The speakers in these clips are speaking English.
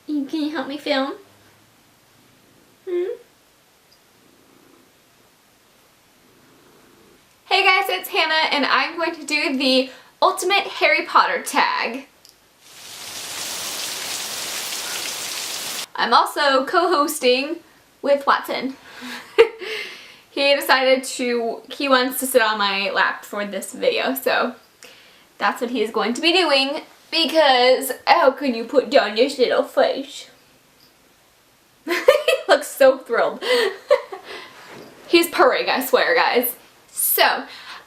Can you help me film? Hey guys, it's Hannah and I'm going to do the ultimate Harry Potter tag. I'm also co-hosting with Watson. He decided he wants to sit on my lap for this video, so that's what he's going to be doing, because how can you put down this little face? He looks so thrilled. He's purring, I swear, guys. So,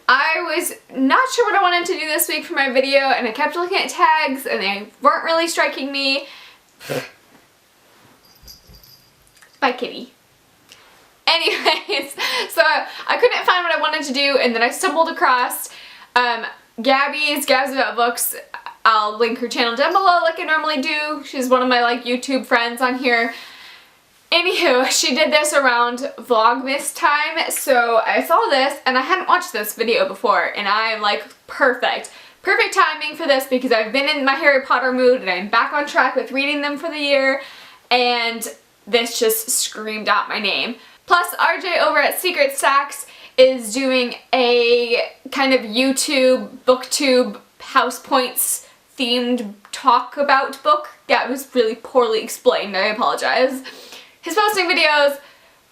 I was not sure what I wanted to do this week for my video, and I kept looking at tags, and they weren't really striking me. Bye, kitty. Anyways, so I couldn't find what I wanted to do, and then I stumbled across Gabby's About Books. I'll link her channel down below like I normally do. She's one of my YouTube friends on here. Anywho, she did this around Vlogmas time, so I saw this and I hadn't watched this video before, and I'm like, perfect timing for this, because I've been in my Harry Potter mood and I'm back on track with reading them for the year, and this just screamed out my name. Plus, RJ over at Secret Stacks is doing a kind of YouTube, booktube, house points themed talk about book. Yeah, it was really poorly explained, I apologize. He's posting videos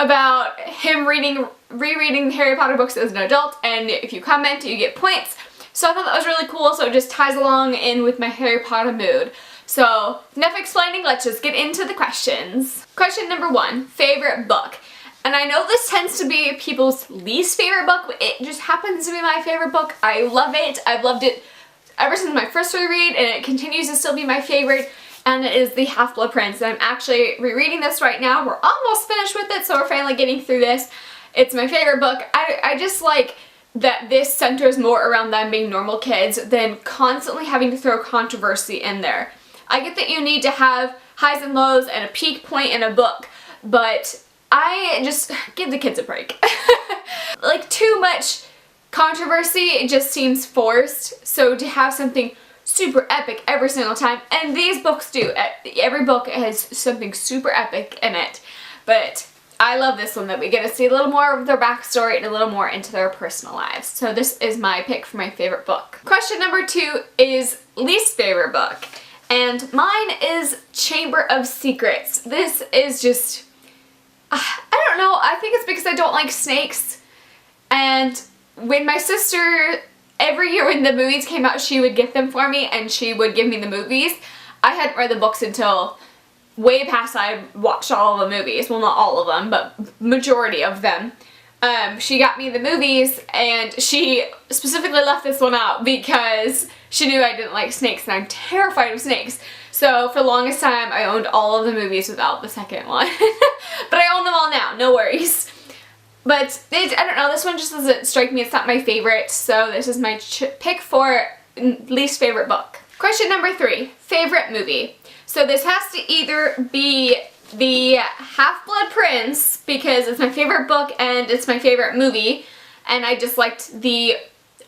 about him rereading the Harry Potter books as an adult, and if you comment, you get points. So I thought that was really cool, so it just ties along in with my Harry Potter mood. So, enough explaining, let's just get into the questions. Question number 1, favorite book. And I know this tends to be people's least favorite book, but it just happens to be my favorite book. I love it. I've loved it ever since my first reread, and it continues to still be my favorite. And it is The Half-Blood Prince. And I'm actually rereading this right now. We're almost finished with it, so we're finally getting through this. It's my favorite book. I just like that this centers more around them being normal kids than constantly having to throw controversy in there. I get that you need to have highs and lows and a peak point in a book, but I just give the kids a break. Like, too much controversy, it just seems forced. So to have something super epic every single time, and these books do. Every book has something super epic in it, but I love this one that we get to see a little more of their backstory and a little more into their personal lives. So this is my pick for my favorite book. Question number 2 is least favorite book, and mine is Chamber of Secrets. This is just, I don't know, I think it's because I don't like snakes, and when my sister, every year when the movies came out, she would get them for me and she would give me the movies. I hadn't read the books until way past I watched all of the movies. Well, not all of them, but majority of them. She got me the movies, and she specifically left this one out because she knew I didn't like snakes, and I'm terrified of snakes. So for the longest time, I owned all of the movies without the second one. But I own them all now, no worries. But I don't know, this one just doesn't strike me, it's not my favorite, so this is my pick for least favorite book. Question number 3, favorite movie. So this has to either be The Half-Blood Prince, because it's my favorite book and it's my favorite movie, and I just liked the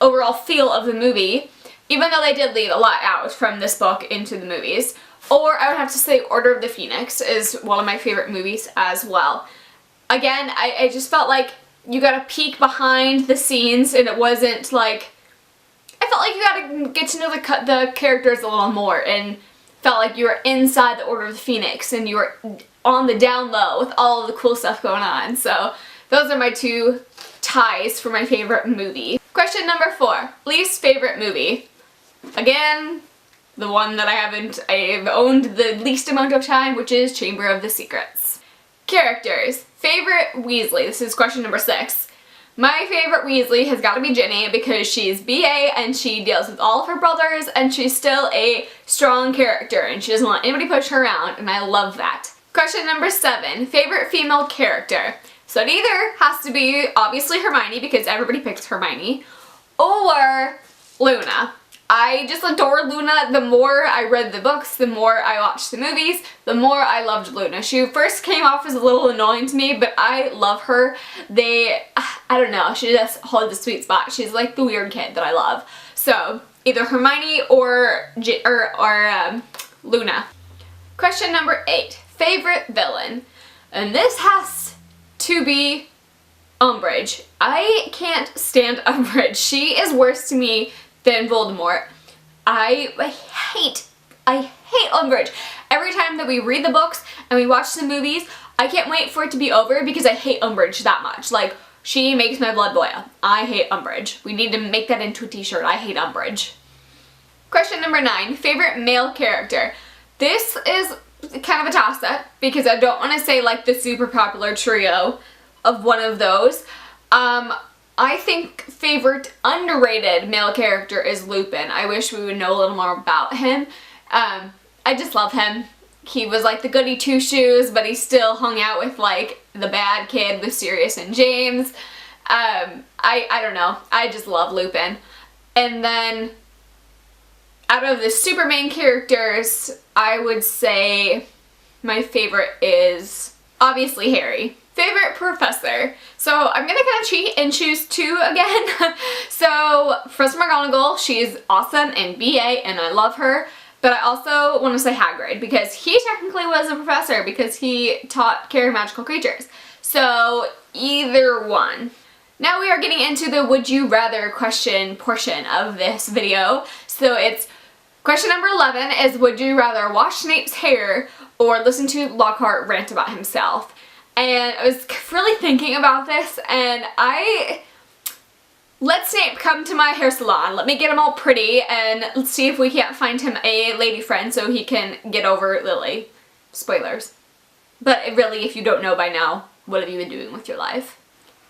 overall feel of the movie, even though they did leave a lot out from this book into the movies. Or I would have to say Order of the Phoenix is one of my favorite movies as well. Again, I just felt like you got a peek behind the scenes, and it wasn't like, I felt like you got to get to know the characters a little more, and felt like you were inside the Order of the Phoenix and you were on the down low with all of the cool stuff going on. So those are my 2 ties for my favorite movie. Question number 4, least favorite movie. Again, the one that I've owned the least amount of time, which is Chamber of the Secrets. Characters. Favorite Weasley. This is question number 6. My favorite Weasley has got to be Ginny, because she's BA and she deals with all of her brothers, and she's still a strong character and she doesn't let anybody push her around, and I love that. Question number 7. Favorite female character. So it either has to be obviously Hermione, because everybody picks Hermione, or Luna. I just adore Luna. The more I read the books, the more I watched the movies, the more I loved Luna. She first came off as a little annoying to me, but I love her. I don't know, she just holds a sweet spot. She's like the weird kid that I love. So either Hermione or Luna. Question number 8, favorite villain. And this has to be Umbridge. I can't stand Umbridge. She is worse to me than Voldemort. I hate Umbridge. Every time that we read the books and we watch the movies, I can't wait for it to be over because I hate Umbridge that much. Like, she makes my blood boil. I hate Umbridge. We need to make that into a t-shirt. I hate Umbridge. Question number 9, favorite male character. This is kind of a toss-up because I don't want to say like the super popular trio of one of those. I think favorite underrated male character is Lupin. I wish we would know a little more about him. I just love him. He was like the goody two-shoes, but he still hung out with like the bad kid with Sirius and James. I don't know. I just love Lupin. And then out of the super main characters, I would say my favorite is obviously Harry. Favorite professor. So I'm gonna kind of cheat and choose 2 again. So Professor McGonagall, she's awesome in BA and I love her. But I also want to say Hagrid because he technically was a professor because he taught care of magical creatures. So either one. Now we are getting into the would you rather question portion of this video. So it's question number 11 is would you rather wash Snape's hair or listen to Lockhart rant about himself? And I was really thinking about this and let Snape come to my hair salon. Let me get him all pretty and let's see if we can't find him a lady friend so he can get over Lily. Spoilers. But really, if you don't know by now, what have you been doing with your life?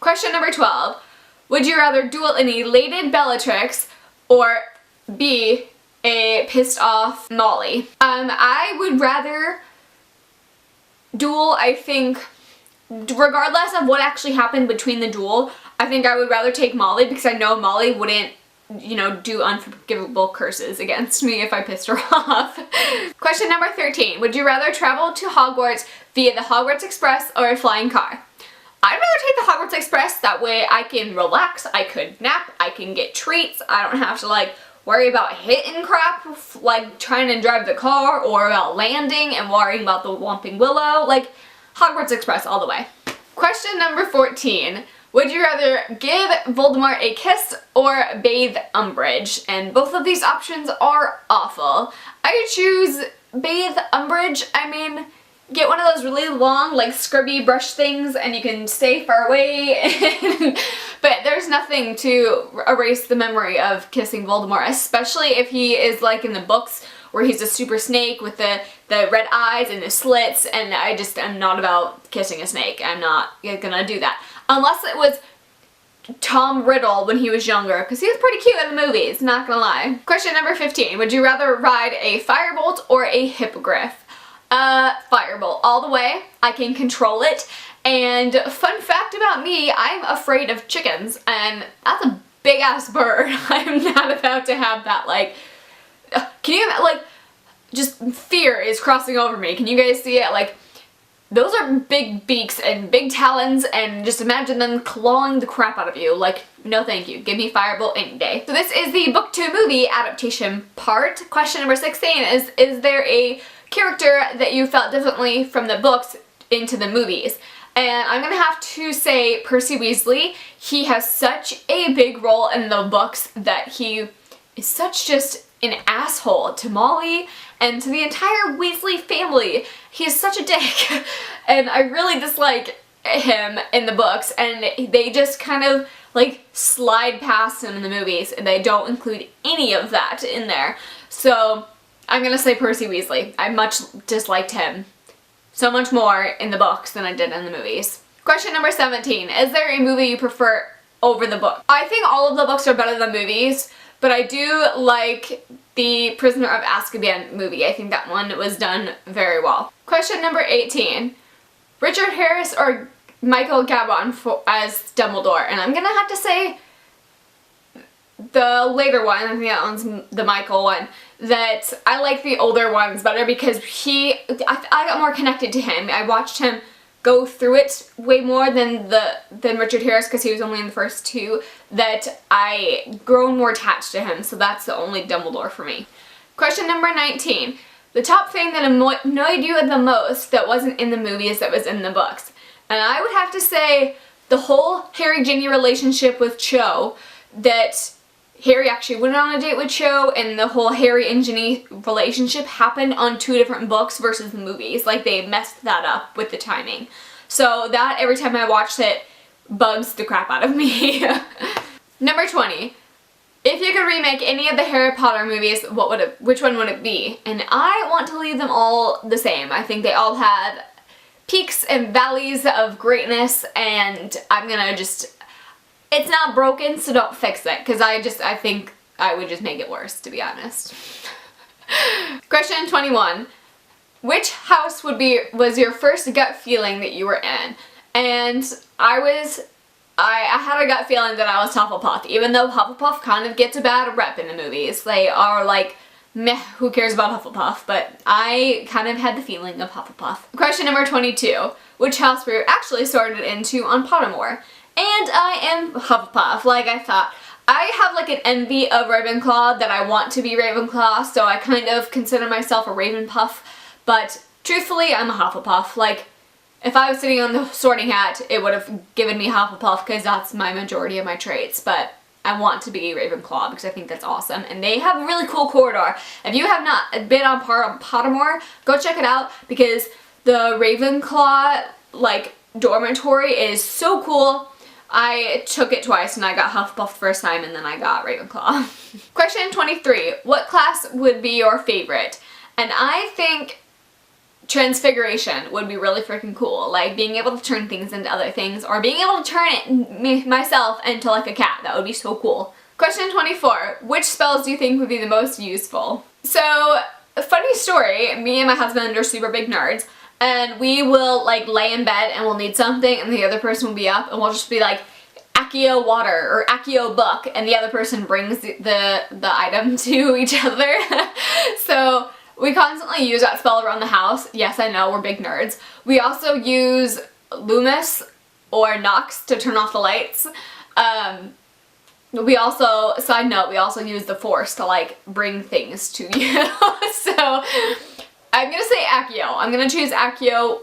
Question number 12. Would you rather duel an elated Bellatrix or be a pissed off Molly? I would rather duel, I think, regardless of what actually happened between the duel, I think I would rather take Molly because I know Molly wouldn't, you know, do unforgivable curses against me if I pissed her off. Question number 13. Would you rather travel to Hogwarts via the Hogwarts Express or a flying car? I'd rather take the Hogwarts Express. That way I can relax, I could nap, I can get treats. I don't have to like worry about hitting crap, like trying to drive the car, or about landing and worrying about the Whomping Willow. Like, Hogwarts Express all the way. Question number 14. Would you rather give Voldemort a kiss or bathe Umbridge? And both of these options are awful. I would choose bathe Umbridge. I mean, get one of those really long, like, scrubby brush things and you can stay far away. But there's nothing to erase the memory of kissing Voldemort, especially if he is like in the books where he's a super snake with the red eyes and the slits, and I'm not about kissing a snake. I'm not gonna do that. Unless it was Tom Riddle when he was younger, because he was pretty cute in the movies, not gonna lie. Question number 15. Would you rather ride a firebolt or a hippogriff? Firebolt all the way. I can control it. And fun fact about me, I'm afraid of chickens, and that's a big ass bird. I'm not about to have that, like, can you, like, just fear is crossing over me. Can you guys see it? Like, those are big beaks and big talons, and just imagine them clawing the crap out of you. Like, no thank you. Give me Firebolt any day. So this is the book to movie adaptation part. Question number 16 is there a character that you felt differently from the books into the movies? And I'm gonna have to say Percy Weasley. He has such a big role in the books that he is such just an asshole to Molly and to the entire Weasley family. He is such a dick. And I really dislike him in the books, and they just kind of like slide past him in the movies and they don't include any of that in there. So I'm gonna say Percy Weasley. I much disliked him so much more in the books than I did in the movies. Question number 17. Is there a movie you prefer over the book? I think all of the books are better than movies, but I do like the Prisoner of Azkaban movie. I think that one was done very well. Question number 18. Richard Harris or Michael Gambon as Dumbledore? And I'm gonna have to say the later one. I think that one's the Michael one. That I like the older ones better because I got more connected to him. I watched him go through it way more than Richard Harris because he was only in the first two, that I grown more attached to him, so that's the only Dumbledore for me. Question number 19. The top thing that annoyed you the most that wasn't in the movies that was in the books. And I would have to say the whole Harry-Ginny relationship with Cho, that Harry actually went on a date with Cho, and the whole Harry and Ginny relationship happened on 2 different books versus the movies. Like, they messed that up with the timing. So that, every time I watched it, bugs the crap out of me. Number 20. If you could remake any of the Harry Potter movies, which one would it be? And I want to leave them all the same. I think they all have peaks and valleys of greatness, and I'm gonna just, it's not broken, so don't fix it, because I think I would just make it worse, to be honest. Question 21. Which house was your first gut feeling that you were in? And I had a gut feeling that I was Hufflepuff, even though Hufflepuff kind of gets a bad rep in the movies. They are like, meh, who cares about Hufflepuff? But I kind of had the feeling of Hufflepuff. Question number 22. Which house were you actually sorted into on Pottermore? And I am Hufflepuff, like I thought. I have like an envy of Ravenclaw that I want to be Ravenclaw, so I kind of consider myself a Ravenpuff. But truthfully, I'm a Hufflepuff. Like, if I was sitting on the sorting hat, it would have given me Hufflepuff because that's my majority of my traits. But I want to be Ravenclaw because I think that's awesome. And they have a really cool corridor. If you have not been on Pottermore, go check it out because the Ravenclaw, like, dormitory is so cool. I took it twice and I got Hufflepuff the first time and then I got Ravenclaw. Question 23. What class would be your favorite? And I think Transfiguration would be really freaking cool. Like, being able to turn things into other things, or being able to turn myself into like a cat. That would be so cool. Question 24. Which spells do you think would be the most useful? So, a funny story, me and my husband are super big nerds, and we will like lay in bed and we'll need something and the other person will be up and we'll just be like, Accio water or Accio book, and the other person brings the item to each other. So we constantly use that spell around the house. Yes, I know, we're big nerds. We also use Loomis or Nox to turn off the lights. We also, side note, we also use the Force to like bring things to you. So I'm gonna say Accio. I'm gonna choose Accio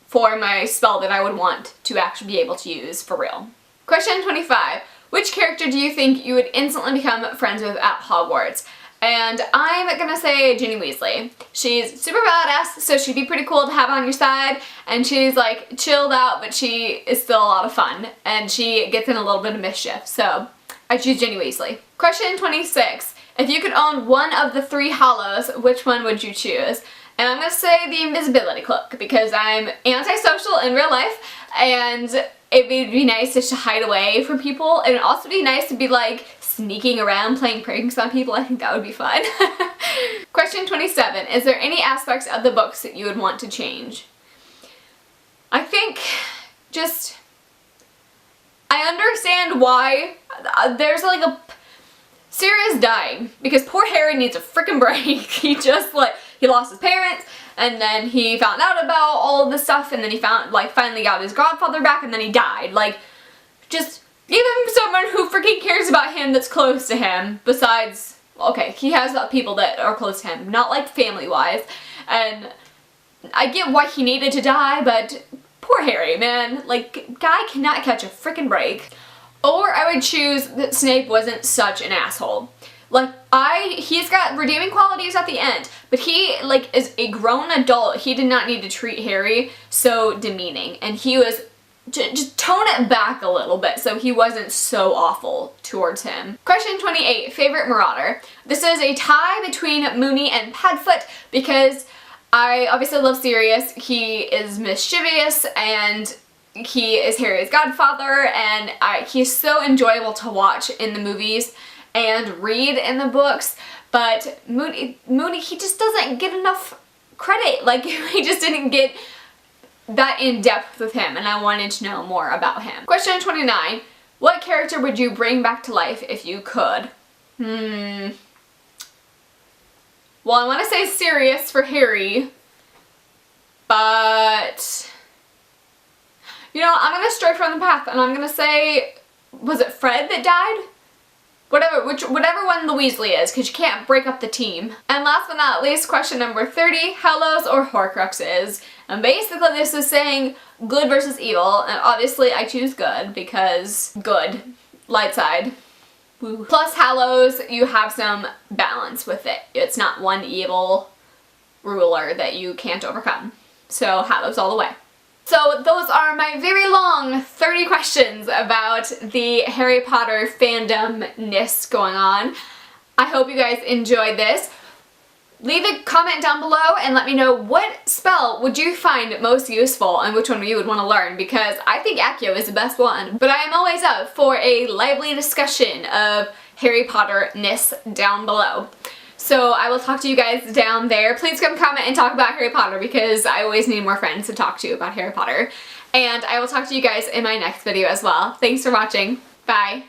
for my spell that I would want to actually be able to use for real. Question 25. Which character do you think you would instantly become friends with at Hogwarts? And I'm gonna say Ginny Weasley. She's super badass, so she'd be pretty cool to have on your side, and she's like chilled out, but she is still a lot of fun, and she gets in a little bit of mischief, so I choose Ginny Weasley. Question 26. If you could own one of the 3 Hollows, which one would you choose? And I'm gonna say the invisibility cloak, because I'm antisocial in real life, and it would be nice just to hide away from people, and it would also be nice to be like sneaking around playing pranks on people. I think that would be fun. Question 27. Is there any aspects of the books that you would want to change? I think just, I understand why there's like a Sirius dying because poor Harry needs a freaking break. He just like, he lost his parents, and then he found out about all of this stuff, and then he finally got his godfather back, and then he died. Like, just give him someone who freaking cares about him that's close to him, besides, okay, he has people that are close to him, not like family-wise, and I get why he needed to die, but poor Harry, man. Like, guy cannot catch a freaking break. Or I would choose that Snape wasn't such an asshole. Like, he's got redeeming qualities at the end, but he, like, is a grown adult. He did not need to treat Harry so demeaning, and he was, just tone it back a little bit so he wasn't so awful towards him. Question 28, favorite Marauder. This is a tie between Moony and Padfoot because I obviously love Sirius. He is mischievous and he is Harry's godfather, and he's so enjoyable to watch in the movies and read in the books, but Moony, he just doesn't get enough credit. Like, he just didn't get that in depth with him, and I wanted to know more about him. Question 29. What character would you bring back to life if you could? Well, I want to say Sirius for Harry, but you know, I'm going to stray from the path, and I'm going to say, was it Fred that died? whatever one the Weasley is, because you can't break up the team. And last but not least, question number 30, Hallows or Horcruxes? And basically this is saying good versus evil, and obviously I choose good because good, light side. Woo. Plus Hallows, you have some balance with it. It's not one evil ruler that you can't overcome. So Hallows all the way. So those are my very long 30 questions about the Harry Potter fandom-ness going on. I hope you guys enjoyed this. Leave a comment down below and let me know what spell would you find most useful and which one you would want to learn, because I think Accio is the best one. But I am always up for a lively discussion of Harry Potter-ness down below. So I will talk to you guys down there. Please come comment and talk about Harry Potter, because I always need more friends to talk to about Harry Potter. And I will talk to you guys in my next video as well. Thanks for watching. Bye.